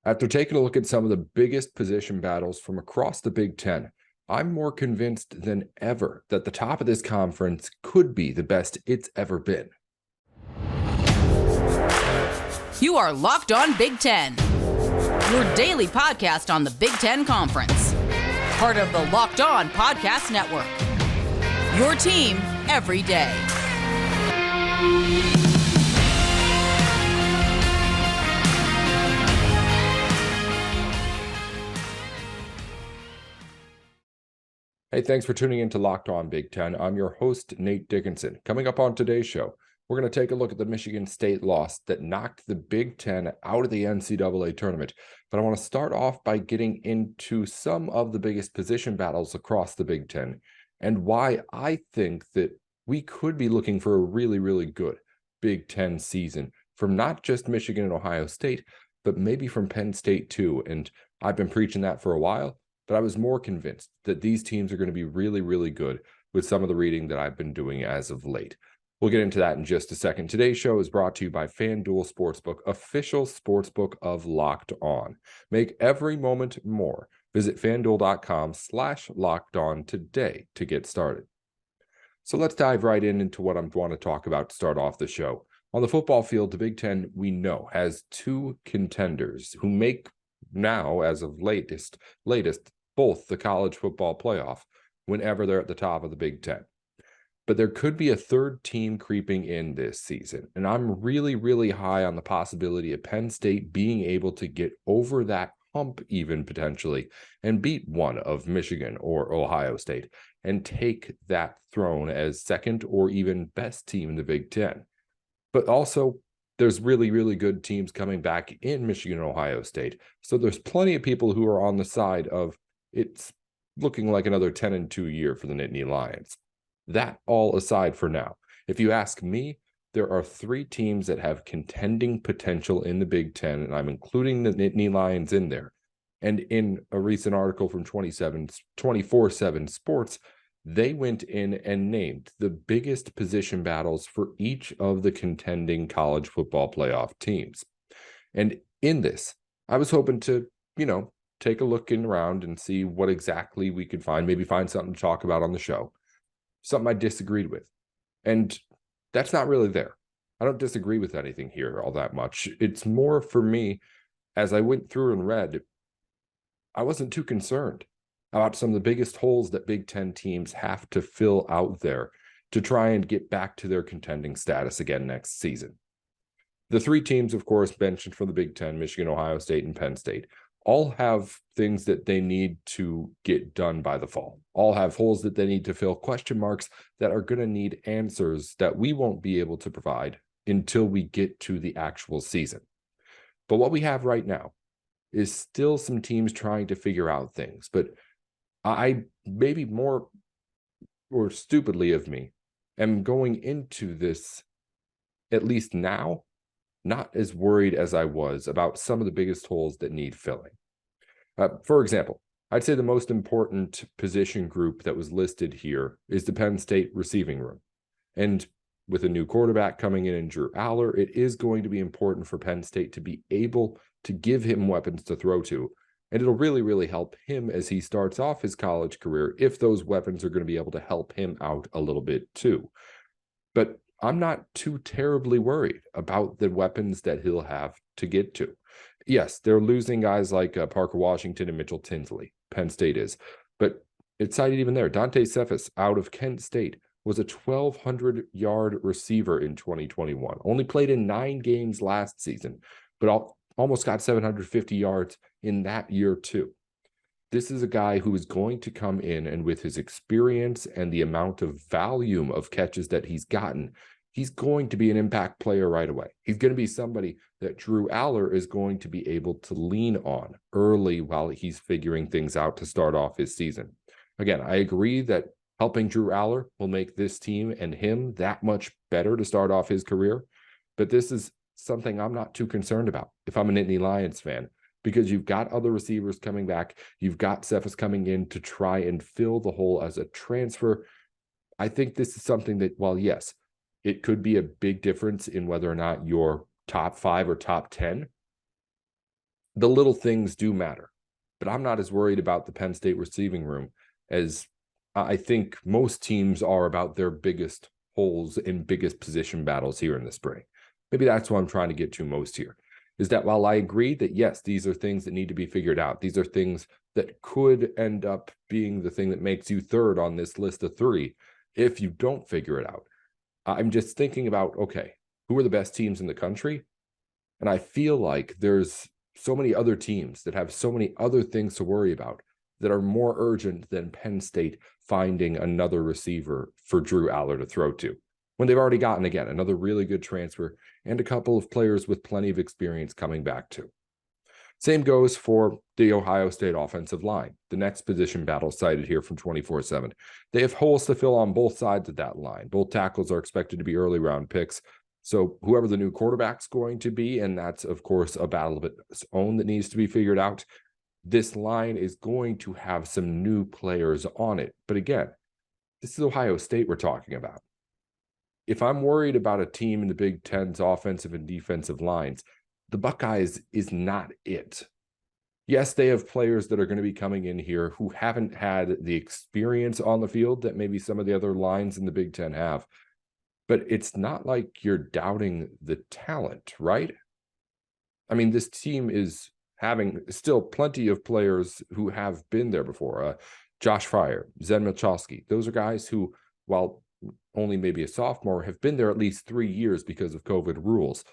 After taking a look at some of the biggest position battles from across the Big Ten, I'm more convinced than ever that the top of this conference could be the best it's ever been. You are Locked On Big Ten, your daily podcast on the Big Ten Conference. Part of the Locked On Podcast Network. Your team every day. Hey, thanks for tuning in to Locked On Big Ten. I'm your host, Nate Dickinson. Coming up on today's show, we're going to take a look at the Michigan State loss that knocked the Big Ten out of the NCAA tournament. But I want to start off by getting into some of the biggest position battles across the Big Ten and why I think that we could be looking for a really, really good Big Ten season from not just Michigan and Ohio State, but maybe from Penn State too. And I've been preaching that for a while, but I was more convinced that these teams are going to be really, really good with some of the reading that I've been doing as of late. We'll get into that in just a second. Today's show is brought to you by FanDuel Sportsbook, official sportsbook of Locked On. Make every moment more. Visit FanDuel.com/LockedOn today to get started. So let's dive right into what I want to talk about to start off the show. On the football field, the Big Ten, we know, has two contenders who make now, as of latest, both the college football playoff whenever they're at the top of the Big Ten. But there could be a third team creeping in this season. And I'm really, really high on the possibility of Penn State being able to get over that hump even potentially and beat one of Michigan or Ohio State and take that throne as second or even best team in the Big Ten. But also, there's really, really good teams coming back in Michigan and Ohio State. So there's plenty of people who are on the side of it's looking like another 10-2 year for the Nittany Lions. That all aside for now. If you ask me, there are three teams that have contending potential in the Big Ten, and I'm including the Nittany Lions in there. And in a recent article from 24/7 Sports, they went in and named the biggest position battles for each of the contending college football playoff teams. And in this, I was hoping to, take a look around and see what exactly we could find, maybe find something to talk about on the show, something I disagreed with. And that's not really there. I don't disagree with anything here all that much. It's more for me, as I went through and read, I wasn't too concerned about some of the biggest holes that Big Ten teams have to fill out there to try and get back to their contending status again next season. The three teams, of course, mentioned from the Big Ten, Michigan, Ohio State, and Penn State, all have things that they need to get done by the fall. All have holes that they need to fill, question marks that are going to need answers that we won't be able to provide until we get to the actual season. But what we have right now is still some teams trying to figure out things. But I, maybe more or stupidly of me, am going into this, at least now, not as worried as I was about some of the biggest holes that need filling. For example, I'd say the most important position group that was listed here is the Penn State receiving room. And with a new quarterback coming in Drew Aller, it is going to be important for Penn State to be able to give him weapons to throw to. And it'll really, really help him as he starts off his college career if those weapons are going to be able to help him out a little bit too. But I'm not too terribly worried about the weapons that he'll have to get to. Yes, they're losing guys like Parker Washington and Mitchell Tinsley. Penn State is. But it's cited even there. Dante Cephas out of Kent State was a 1,200-yard receiver in 2021. Only played in 9 games last season, but almost got 750 yards in that year too. This is a guy who is going to come in and with his experience and the amount of volume of catches that he's gotten, he's going to be an impact player right away. He's going to be somebody that Drew Aller is going to be able to lean on early while he's figuring things out to start off his season. Again, I agree that helping Drew Aller will make this team and him that much better to start off his career, but this is something I'm not too concerned about if I'm a Nittany Lions fan, because you've got other receivers coming back. You've got Cephas coming in to try and fill the hole as a transfer. I think this is something that, while yes, it could be a big difference in whether or not you're top 5 or top 10, the little things do matter, but I'm not as worried about the Penn State receiving room as I think most teams are about their biggest holes and biggest position battles here in the spring. Maybe that's what I'm trying to get to most here, is that while I agree that, yes, these are things that need to be figured out, these are things that could end up being the thing that makes you third on this list of three if you don't figure it out. I'm just thinking about, okay, who are the best teams in the country? And I feel like there's so many other teams that have so many other things to worry about that are more urgent than Penn State finding another receiver for Drew Aller to throw to, when they've already gotten, again, another really good transfer and a couple of players with plenty of experience coming back too. Same goes for the Ohio State offensive line, the next position battle cited here from 24/7. They have holes to fill on both sides of that line. Both tackles are expected to be early round picks. So whoever the new quarterback's going to be, and that's, of course, a battle of its own that needs to be figured out, this line is going to have some new players on it. But again, this is Ohio State we're talking about. If I'm worried about a team in the Big Ten's offensive and defensive lines, the Buckeyes is not it. Yes, they have players that are going to be coming in here who haven't had the experience on the field that maybe some of the other lines in the Big Ten have. But it's not like you're doubting the talent, right? I mean, this team is having still plenty of players who have been there before. Josh Fryer, Zen Milchowski, those are guys who, while only maybe a sophomore, have been there at least 3 years because of COVID rules.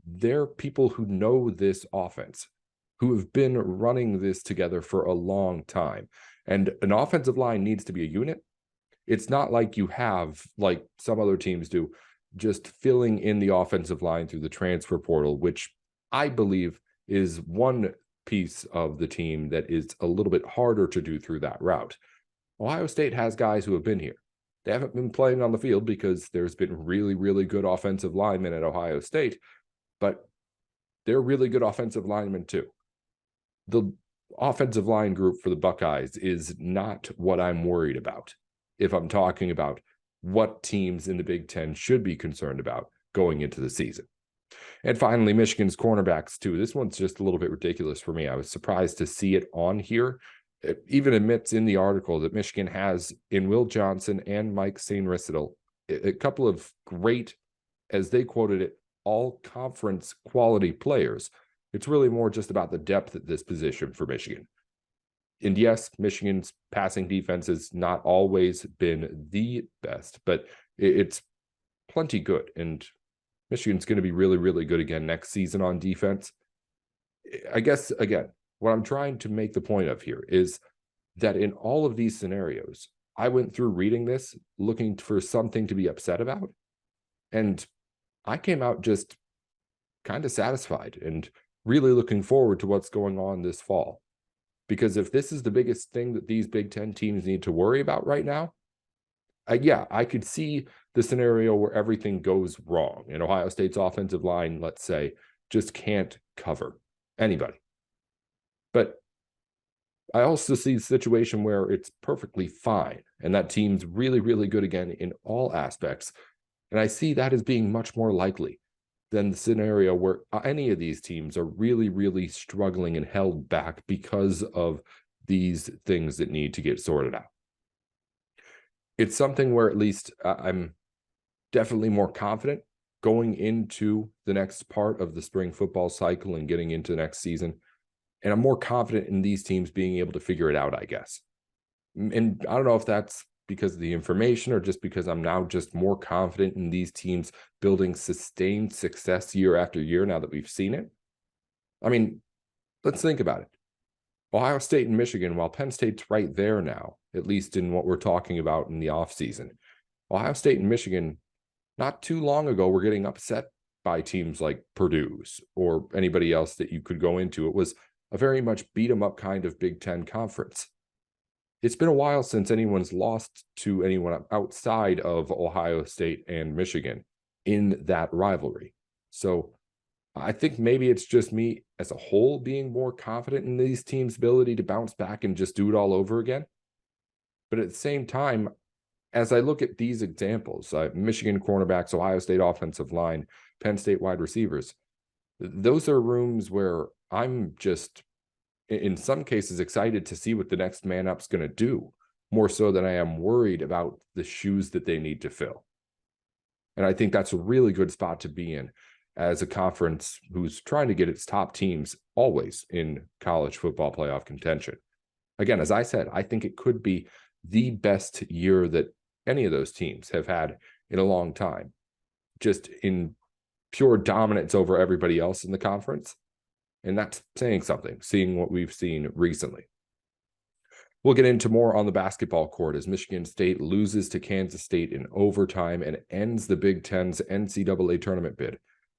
They're people who know this offense, who have been running this together for a long time. And an offensive line needs to be a unit. It's not like you have, like some other teams do, just filling in the offensive line through the transfer portal, which I believe is one piece of the team that is a little bit harder to do through that route. Ohio State has guys who have been here. They haven't been playing on the field because there's been really, really good offensive linemen at Ohio State, but they're really good offensive linemen too. The offensive line group for the Buckeyes is not what I'm worried about if I'm talking about what teams in the Big Ten should be concerned about going into the season. And finally, Michigan's cornerbacks too. This one's just a little bit ridiculous for me. I was surprised to see it on here. It even admits in the article that Michigan has, in Will Johnson and Mike Sainristil, a couple of great, as they quoted it, all-conference quality players. It's really more just about the depth at this position for Michigan. And yes, Michigan's passing defense has not always been the best, but it's plenty good. And Michigan's going to be really, really good again next season on defense. I guess, again, what I'm trying to make the point of here is that in all of these scenarios, I went through reading this looking for something to be upset about. And I came out just kind of satisfied and really looking forward to what's going on this fall. Because if this is the biggest thing that these Big Ten teams need to worry about right now, I could see the scenario where everything goes wrong and Ohio State's offensive line, let's say, just can't cover anybody. But I also see the situation where it's perfectly fine and that team's really, really good again in all aspects. And I see that as being much more likely than the scenario where any of these teams are really, really struggling and held back because of these things that need to get sorted out. It's something where at least I'm definitely more confident going into the next part of the spring football cycle and getting into the next season. And I'm more confident in these teams being able to figure it out, I guess. And I don't know if that's because of the information or just because I'm now just more confident in these teams building sustained success year after year now that we've seen it. I mean, let's think about it. Ohio State and Michigan, while Penn State's right there now, at least in what we're talking about in the offseason, Ohio State and Michigan, not too long ago, were getting upset by teams like Purdue's or anybody else that you could go into. It was a very much beat 'em up kind of Big Ten conference. It's been a while since anyone's lost to anyone outside of Ohio State and Michigan in that rivalry. So I think maybe it's just me as a whole being more confident in these teams' ability to bounce back and just do it all over again. But at the same time, as I look at these examples, Michigan cornerbacks, Ohio State offensive line, Penn State wide receivers, those are rooms where I'm just, in some cases, excited to see what the next man up's going to do, more so than I am worried about the shoes that they need to fill. And I think that's a really good spot to be in as a conference who's trying to get its top teams always in college football playoff contention. Again, as I said, I think it could be the best year that any of those teams have had in a long time, just in pure dominance over everybody else in the conference. And that's saying something, seeing what we've seen recently. We'll get into more on the basketball court as Michigan State loses to Kansas State in overtime and ends the Big Ten's NCAA tournament bid.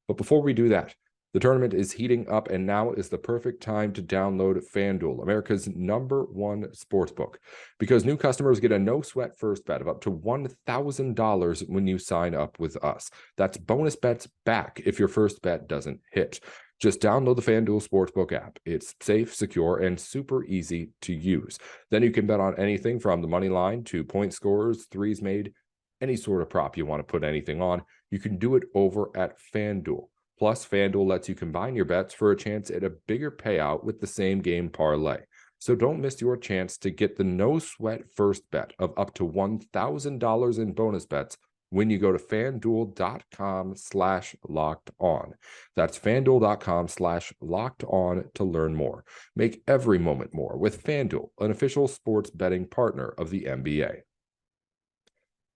But before we do that, the tournament is heating up, and now is the perfect time to download FanDuel, America's #1 sportsbook, because new customers get a no-sweat first bet of up to $1,000 when you sign up with us. That's bonus bets back if your first bet doesn't hit. Just download the FanDuel Sportsbook app. It's safe, secure, and super easy to use. Then you can bet on anything from the money line to point scorers, threes made, any sort of prop you want to put anything on. You can do it over at FanDuel. Plus, FanDuel lets you combine your bets for a chance at a bigger payout with the same game parlay. So don't miss your chance to get the no-sweat first bet of up to $1,000 in bonus bets when you go to FanDuel.com/lockedon. That's FanDuel.com/lockedon to learn more. Make every moment more with FanDuel, an official sports betting partner of the NBA.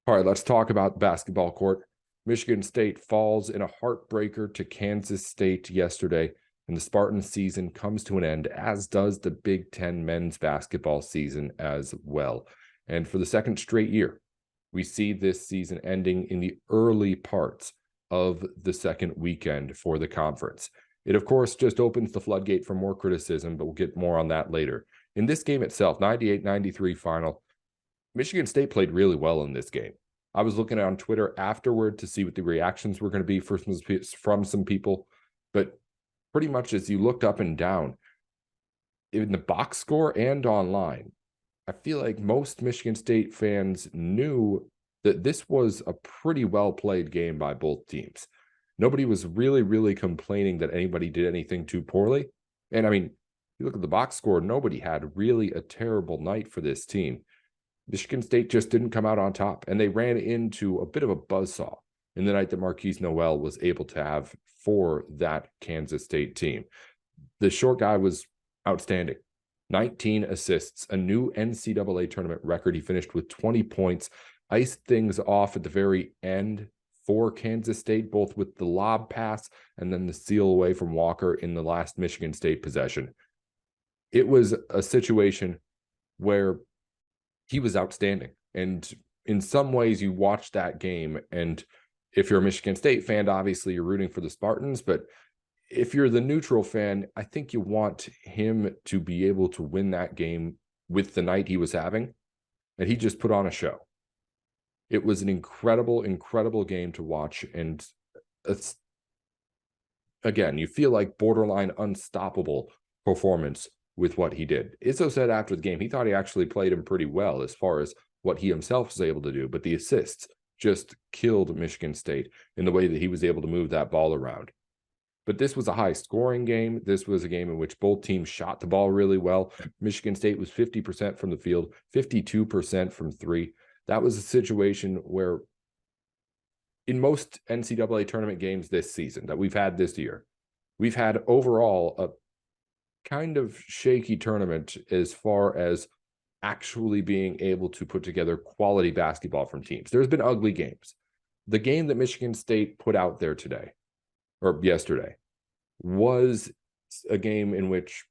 All right, let's talk about the basketball court. Michigan State falls in a heartbreaker to Kansas State yesterday, and the Spartan season comes to an end, as does the Big Ten men's basketball season as well. And for the second straight year, we see this season ending in the early parts of the second weekend for the conference. It, of course, just opens the floodgate for more criticism, but we'll get more on that later. In this game itself, 98-93 final, Michigan State played really well in this game. I was looking on Twitter afterward to see what the reactions were going to be from some people, but pretty much as you looked up and down in the box score and online, I feel like most Michigan State fans knew that this was a pretty well played game by both teams. Nobody was really complaining that anybody did anything too poorly. And I mean, you look at the box score, nobody had really a terrible night for this team. Michigan State just didn't come out on top, and they ran into a bit of a buzzsaw in the night that Marquise Noel was able to have for that Kansas State team. The short guy was outstanding. 19 assists, a new NCAA tournament record. He finished with 20 points, iced things off at the very end for Kansas State, both with the lob pass and then the steal away from Walker in the last Michigan State possession. It was a situation where he was outstanding. And in some ways, you watch that game, and if you're a Michigan State fan, obviously you're rooting for the Spartans, but if you're the neutral fan, I think you want him to be able to win that game with the night he was having, and he just put on a show. It was an incredible game to watch, and it's, again, you feel like borderline unstoppable performance with what he did. Izzo said after the game, he thought he actually played him pretty well as far as what he himself was able to do, but the assists just killed Michigan State in the way that he was able to move that ball around. But this was a high-scoring game. This was a game in which both teams shot the ball really well. Michigan State was 50% from the field, 52% from three. That was a situation where in most NCAA tournament games this season that we've had this year, we've had overall a kind of shaky tournament as far as actually being able to put together quality basketball from teams. There's been ugly games. The game that Michigan State put out there today, or yesterday, was a game in which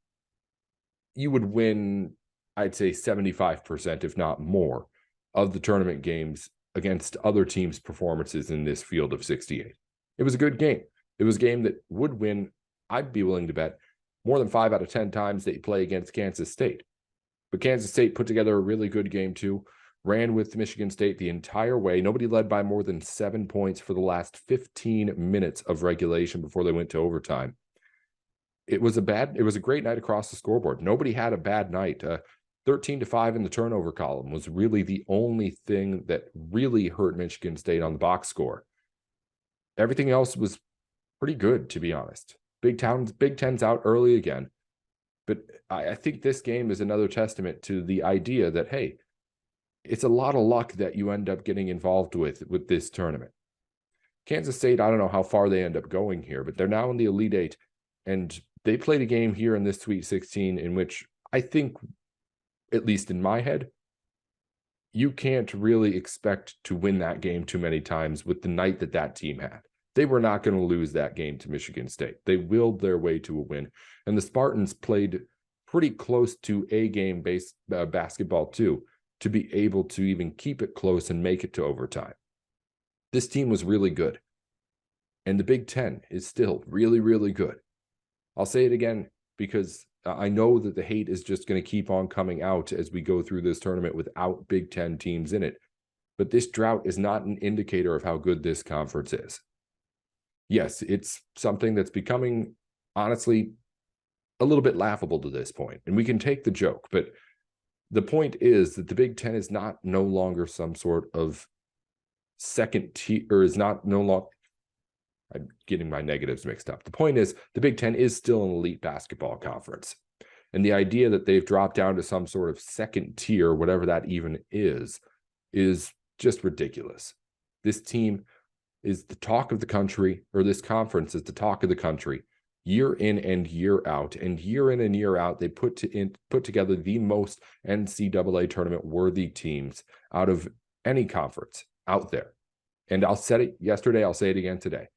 you would win, I'd say 75%, if not more, of the tournament games against other teams' performances in this field of 68. It was a good game. It was a game that would win, I'd be willing to bet, more than 5 out of 10 times that you play against Kansas State. But Kansas State put together a really good game too, ran with Michigan State the entire way. Nobody led by more than 7 points for the last 15 minutes of regulation before they went to overtime. It was a great night across the scoreboard. Nobody had a bad night. 13-5 in the turnover column was really the only thing that really hurt Michigan State on the box score. Everything else was pretty good, to be honest. Big Ten's out early again. But I think this game is another testament to the idea that, hey, it's a lot of luck that you end up getting involved with this tournament. Kansas State, I don't know how far they end up going here, but they're now in the Elite Eight, and they played a game here in this Sweet 16 in which I think, at least in my head, you can't really expect to win that game too many times with the night that team had. They were not going to lose that game to Michigan State. They willed their way to a win, and the Spartans played pretty close to A-game basketball too, to be able to even keep it close and make it to overtime. This team was really good, and the Big Ten is still really, really good. I'll say it again because I know that the hate is just going to keep on coming out as we go through this tournament without Big Ten teams in it. But this drought is not an indicator of how good this conference is. Yes, it's something that's becoming, honestly, a little bit laughable to this point, and we can take the joke, but the point is that the Big Ten is no longer some sort of second tier, or is no longer, I'm getting my negatives mixed up. The point is the Big Ten is still an elite basketball conference. And the idea that they've dropped down to some sort of second tier, whatever that even is just ridiculous. This team is the talk of the country, or this conference is the talk of the country, year in and year out. And year in and year out, they put together the most NCAA tournament worthy teams out of any conference out there. And I'll say it yesterday, I'll say it again today.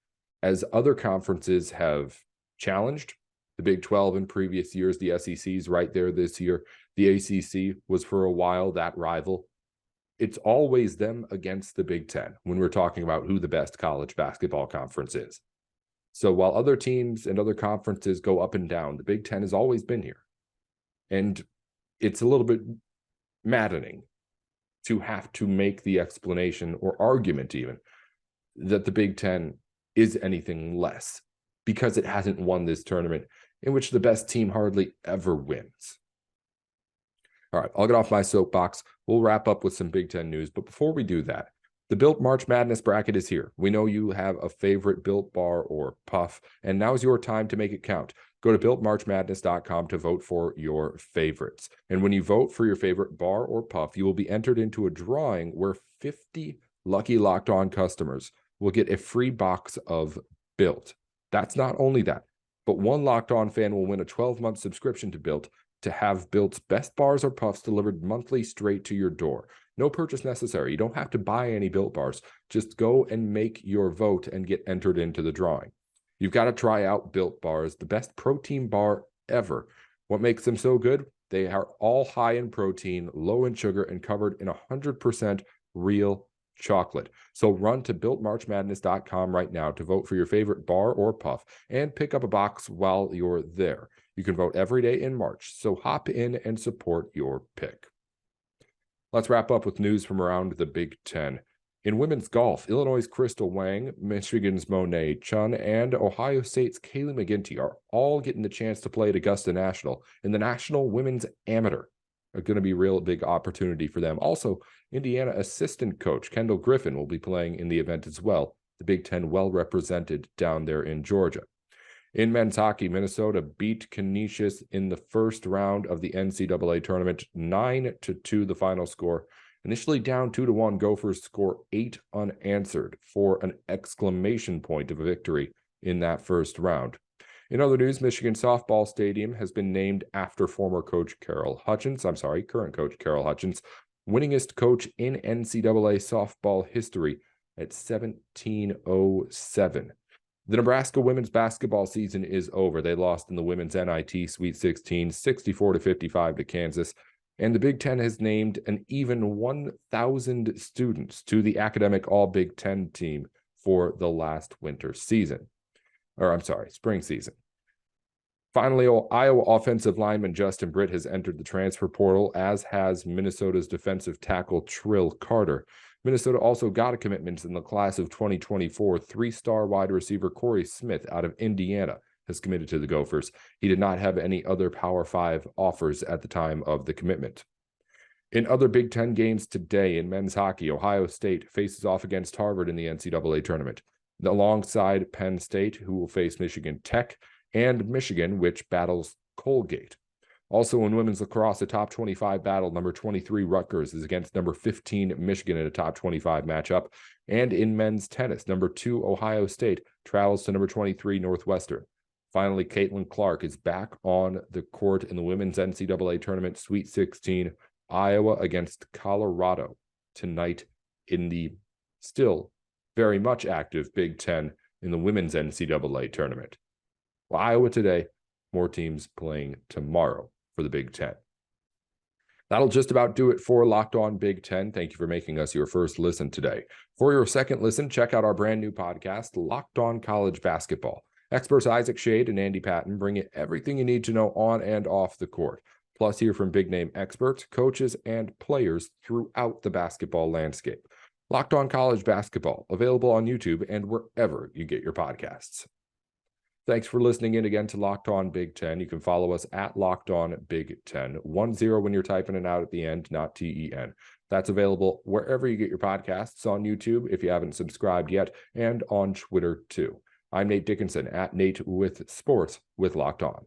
As other conferences have challenged the Big 12 in previous years, the SEC's right there this year. The ACC was for a while that rival. It's always them against the Big Ten when we're talking about who the best college basketball conference is. So while other teams and other conferences go up and down, the Big Ten has always been here. And it's a little bit maddening to have to make the explanation or argument even that the Big Ten is anything less because it hasn't won this tournament in which the best team hardly ever wins. All right, I'll get off my soapbox. We'll wrap up with some Big Ten news. But before we do that, the Built March Madness bracket is here. We know you have a favorite Built bar or puff, and now's your time to make it count. Go to BuiltMarchMadness.com to vote for your favorites. And when you vote for your favorite bar or puff, you will be entered into a drawing where 50 lucky Locked On customers will get a free box of Built. That's not only that, but one Locked On fan will win a 12-month subscription to Built to have Built's best bars or puffs delivered monthly straight to your door. No purchase necessary. You don't have to buy any Built bars. Just go and make your vote and get entered into the drawing. You've got to try out Built bars, the best protein bar ever. What makes them so good? They are all high in protein, low in sugar, and covered in 100% real chocolate. So run to BuiltMarchMadness.com right now to vote for your favorite bar or puff and pick up a box while you're there. You can vote every day in March, so hop in and support your pick. Let's wrap up with news from around the Big Ten. In women's golf, Illinois' Crystal Wang, Michigan's Monet Chun, and Ohio State's Kaylee McGinty are all getting the chance to play at Augusta National in the National Women's Amateur. It's going to be a real big opportunity for them. Also, Indiana assistant coach Kendall Griffin will be playing in the event as well. The Big Ten well represented down there in Georgia. In men's hockey, Minnesota beat Canisius in the first round of the NCAA tournament, 9-2 the final score. Initially down 2-1, Gophers score 8 unanswered for an exclamation point of a victory in that first round. In other news, Michigan softball stadium has been named after current coach Carol Hutchins, winningest coach in NCAA softball history at 1707. The Nebraska women's basketball season is over. They lost in the women's NIT Sweet 16, 64-55 to Kansas. And the Big Ten has named an even 1,000 students to the academic All-Big Ten team for the last spring season. Finally, Iowa offensive lineman Justin Britt has entered the transfer portal, as has Minnesota's defensive tackle Trill Carter. Minnesota also got a commitment in the class of 2024. 3-star wide receiver Corey Smith out of Indiana has committed to the Gophers. He did not have any other Power 5 offers at the time of the commitment. In other Big Ten games today in men's hockey, Ohio State faces off against Harvard in the NCAA tournament, alongside Penn State, who will face Michigan Tech. and Michigan, which battles Colgate. Also in women's lacrosse, a top 25 battle, number 23 Rutgers is against number 15 Michigan in a top 25 matchup. And in men's tennis, number 2 Ohio State travels to number 23 Northwestern. Finally, Caitlin Clark is back on the court in the women's NCAA tournament, Sweet 16, Iowa against Colorado tonight in the still very much active Big Ten in the women's NCAA tournament. Well, Iowa today, more teams playing tomorrow for the Big Ten. That'll just about do it for Locked On Big Ten. Thank you for making us your first listen today. For your second listen, check out our brand new podcast, Locked On College Basketball. Experts Isaac Shade and Andy Patton bring you everything you need to know on and off the court. Plus, hear from big-name experts, coaches, and players throughout the basketball landscape. Locked On College Basketball, available on YouTube and wherever you get your podcasts. Thanks for listening in again to Locked On Big Ten. You can follow us at Locked On Big Ten. 10 when you're typing it out at the end, not TEN. That's available wherever you get your podcasts, on YouTube if you haven't subscribed yet, and on Twitter too. I'm Nate Dickinson at Nate with Sports with Locked On.